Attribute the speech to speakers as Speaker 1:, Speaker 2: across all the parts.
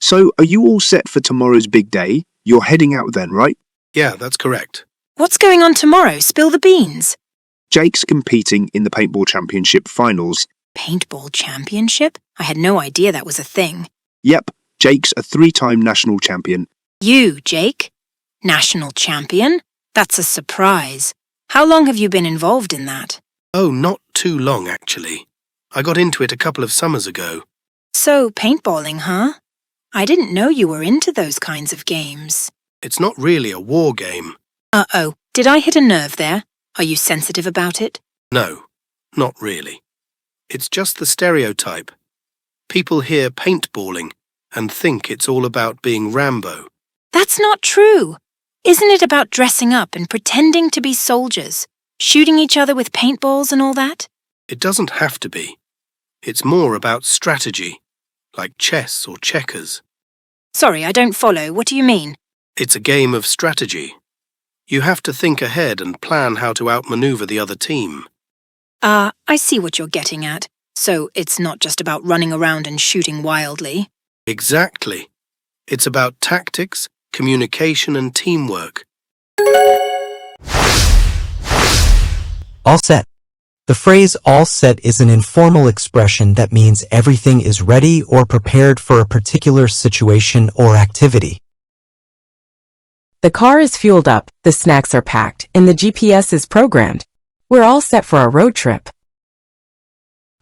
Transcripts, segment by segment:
Speaker 1: So, are you all set for tomorrow's big day? You're heading out then, right?
Speaker 2: Yeah, that's correct.
Speaker 3: What's going on tomorrow? Spill the beans.
Speaker 1: Jake's competing in the paintball championship finals.
Speaker 3: Paintball championship? I had no idea that was a thing.
Speaker 1: Yep, Jake's a 3-time national champion.
Speaker 3: You, Jake? National champion? That's a surprise. How long have you been involved in that?
Speaker 2: Oh, not too long, actually. I got into it a couple of summers ago.
Speaker 3: So, paintballing, huh? I didn't know you were into those kinds of games.
Speaker 2: It's not really a war game.
Speaker 3: Uh-oh, did I hit a nerve there? Are you sensitive about it?
Speaker 2: No, not really. It's just the stereotype. People hear paintballing and think it's all about being Rambo.
Speaker 3: That's not true. Isn't it about dressing up and pretending to be soldiers, shooting each other with paintballs and all that?
Speaker 2: It doesn't have to be. It's more about strategy, like chess or checkers.
Speaker 3: Sorry, I don't follow. What do you mean?
Speaker 2: It's a game of strategy. You have to think ahead and plan how to outmaneuver the other team.
Speaker 3: I see what you're getting at. So it's not just about running around and shooting wildly.
Speaker 2: Exactly. It's about tactics, communication and teamwork.
Speaker 4: All set. The phrase all set is an informal expression that means everything is ready or prepared for a particular situation or activity.
Speaker 5: The car is fueled up, the snacks are packed, and the GPS is programmed. We're all set for our road trip.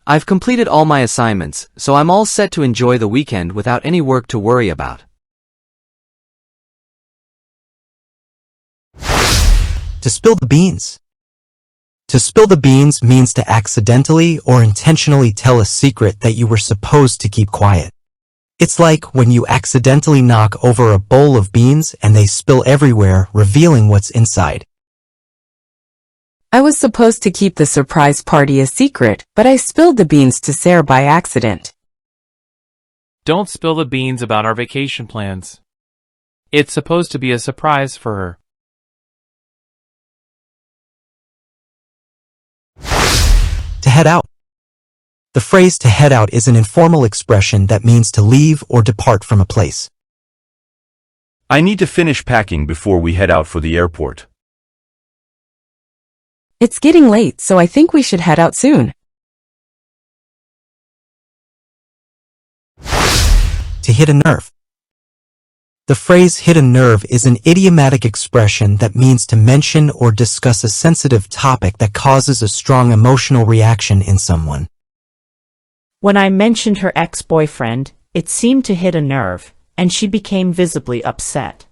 Speaker 6: I've completed all my assignments, so I'm all set to enjoy the weekend without any work to worry about.
Speaker 4: To spill the beans. To spill the beans means to accidentally or intentionally tell a secret that you were supposed to keep quiet. It's like when you accidentally knock over a bowl of beans and they spill everywhere, revealing what's inside.
Speaker 5: I was supposed to keep the surprise party a secret, but I spilled the beans to Sarah by accident.
Speaker 7: Don't spill the beans about our vacation plans. It's supposed to be a surprise for her.
Speaker 4: To head out. The phrase to head out is an informal expression that means to leave or depart from a place.
Speaker 8: I need to finish packing before we head out for the airport.
Speaker 5: It's getting late, so I think we should head out soon.
Speaker 4: To hit a nerve. The phrase hit a nerve is an idiomatic expression that means to mention or discuss a sensitive topic that causes a strong emotional reaction in someone.
Speaker 9: When I mentioned her ex-boyfriend, it seemed to hit a nerve, and she became visibly upset.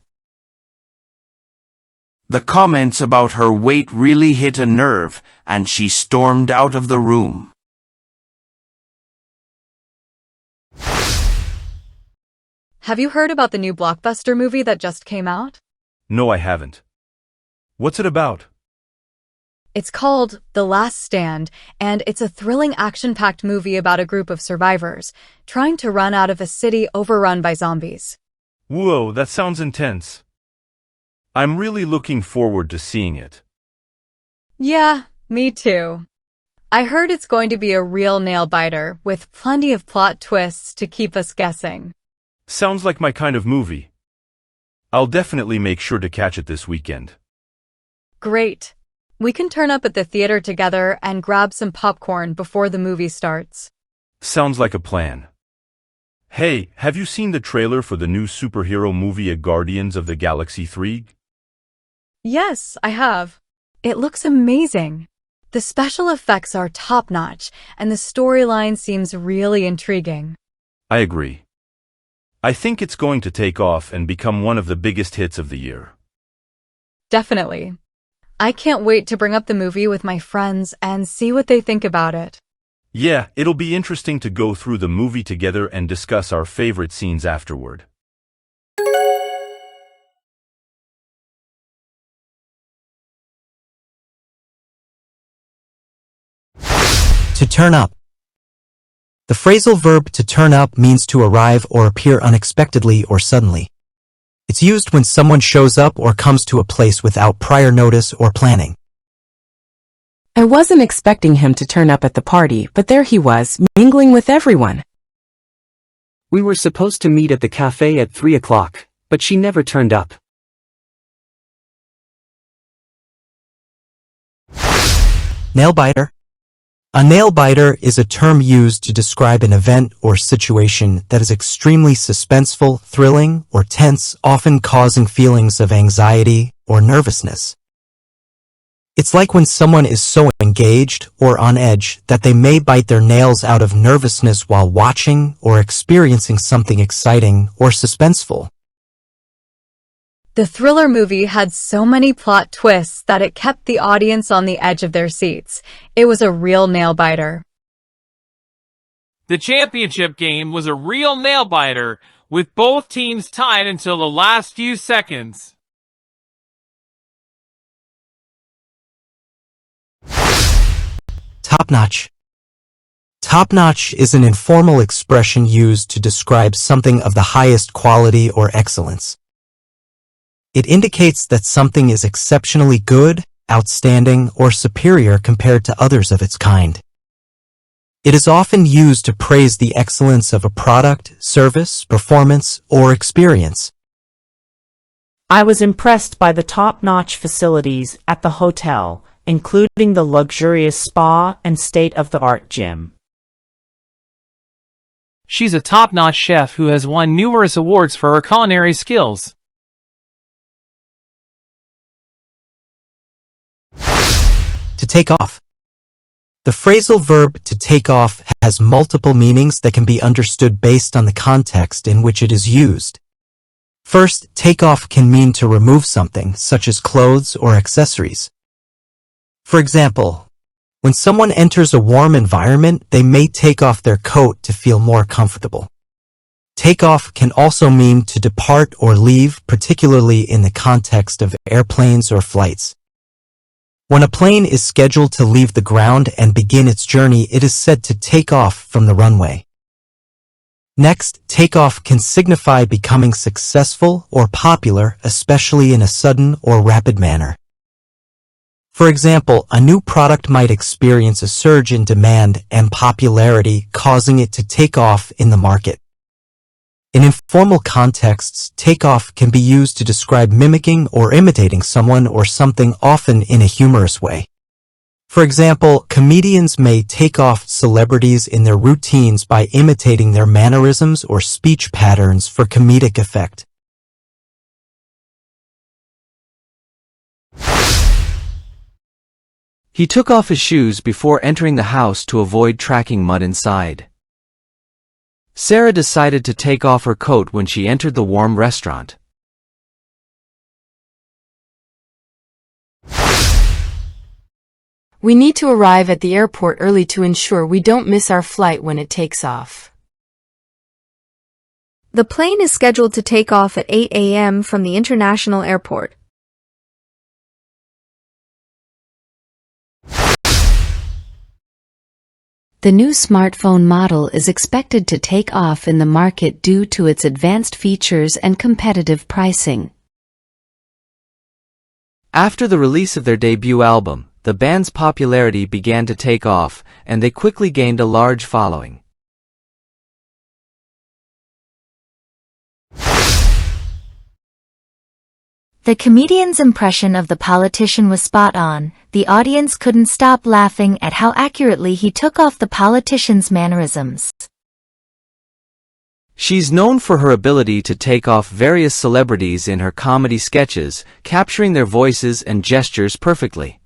Speaker 10: The comments about her weight really hit a nerve, and she stormed out of the room.
Speaker 11: Have you heard about the new blockbuster movie that just came out?
Speaker 8: No, I haven't. What's it about?
Speaker 11: It's called The Last Stand, and it's a thrilling action-packed movie about a group of survivors trying to run out of a city overrun by zombies.
Speaker 8: Whoa, that sounds intense. I'm really looking forward to seeing it.
Speaker 11: Yeah, me too. I heard it's going to be a real nail-biter with plenty of plot twists to keep us guessing.
Speaker 8: Sounds like my kind of movie. I'll definitely make sure to catch it this weekend.
Speaker 11: Great. We can turn up at the theater together and grab some popcorn before the movie starts.
Speaker 8: Sounds like a plan. Hey, have you seen the trailer for the new superhero movie Guardians of the Galaxy 3?
Speaker 11: Yes, I have. It looks amazing. The special effects are top-notch, and the storyline seems really intriguing.
Speaker 8: I agree. I think it's going to take off and become one of the biggest hits of the year.
Speaker 11: Definitely. I can't wait to bring up the movie with my friends and see what they think about it.
Speaker 8: Yeah, it'll be interesting to go through the movie together and discuss our favorite scenes afterward.
Speaker 4: To turn up. The phrasal verb to turn up means to arrive or appear unexpectedly or suddenly. It's used when someone shows up or comes to a place without prior notice or planning.
Speaker 5: I wasn't expecting him to turn up at the party, but there he was, mingling with everyone.
Speaker 12: We were supposed to meet at the cafe at 3 o'clock, but she never turned up.
Speaker 4: Nailbiter. A nail-biter is a term used to describe an event or situation that is extremely suspenseful, thrilling, or tense, often causing feelings of anxiety or nervousness. It's like when someone is so engaged or on edge that they may bite their nails out of nervousness while watching or experiencing something exciting or suspenseful.
Speaker 11: The thriller movie had so many plot twists that it kept the audience on the edge of their seats. It was a real nail-biter.
Speaker 7: The championship game was a real nail-biter, with both teams tied until the last few seconds.
Speaker 4: Top-notch. Top-notch is an informal expression used to describe something of the highest quality or excellence. It indicates that something is exceptionally good, outstanding, or superior compared to others of its kind. It is often used to praise the excellence of a product, service, performance, or experience.
Speaker 9: I was impressed by the top-notch facilities at the hotel, including the luxurious spa and state-of-the-art gym.
Speaker 7: She's a top-notch chef who has won numerous awards for her culinary skills.
Speaker 4: To take off. The phrasal verb to take off has multiple meanings that can be understood based on the context in which it is used. First, take off can mean to remove something, such as clothes or accessories. For example, when someone enters a warm environment, they may take off their coat to feel more comfortable. Take off can also mean to depart or leave, particularly in the context of airplanes or flights. When a plane is scheduled to leave the ground and begin its journey, it is said to take off from the runway. Next, takeoff can signify becoming successful or popular, especially in a sudden or rapid manner. For example, a new product might experience a surge in demand and popularity, causing it to take off in the market. In informal contexts, takeoff can be used to describe mimicking or imitating someone or something, often in a humorous way. For example, comedians may take off celebrities in their routines by imitating their mannerisms or speech patterns for comedic effect.
Speaker 6: He took off his shoes before entering the house to avoid tracking mud inside. Sarah decided to take off her coat when she entered the warm restaurant.
Speaker 13: We need to arrive at the airport early to ensure we don't miss our flight when it takes off.
Speaker 14: The plane is scheduled to take off at 8 a.m. from the international airport.
Speaker 15: The new smartphone model is expected to take off in the market due to its advanced features and competitive pricing.
Speaker 6: After the release of their debut album, the band's popularity began to take off, and they quickly gained a large following.
Speaker 16: The comedian's impression of the politician was spot on. The audience couldn't stop laughing at how accurately he took off the politician's mannerisms.
Speaker 6: She's known for her ability to take off various celebrities in her comedy sketches, capturing their voices and gestures perfectly.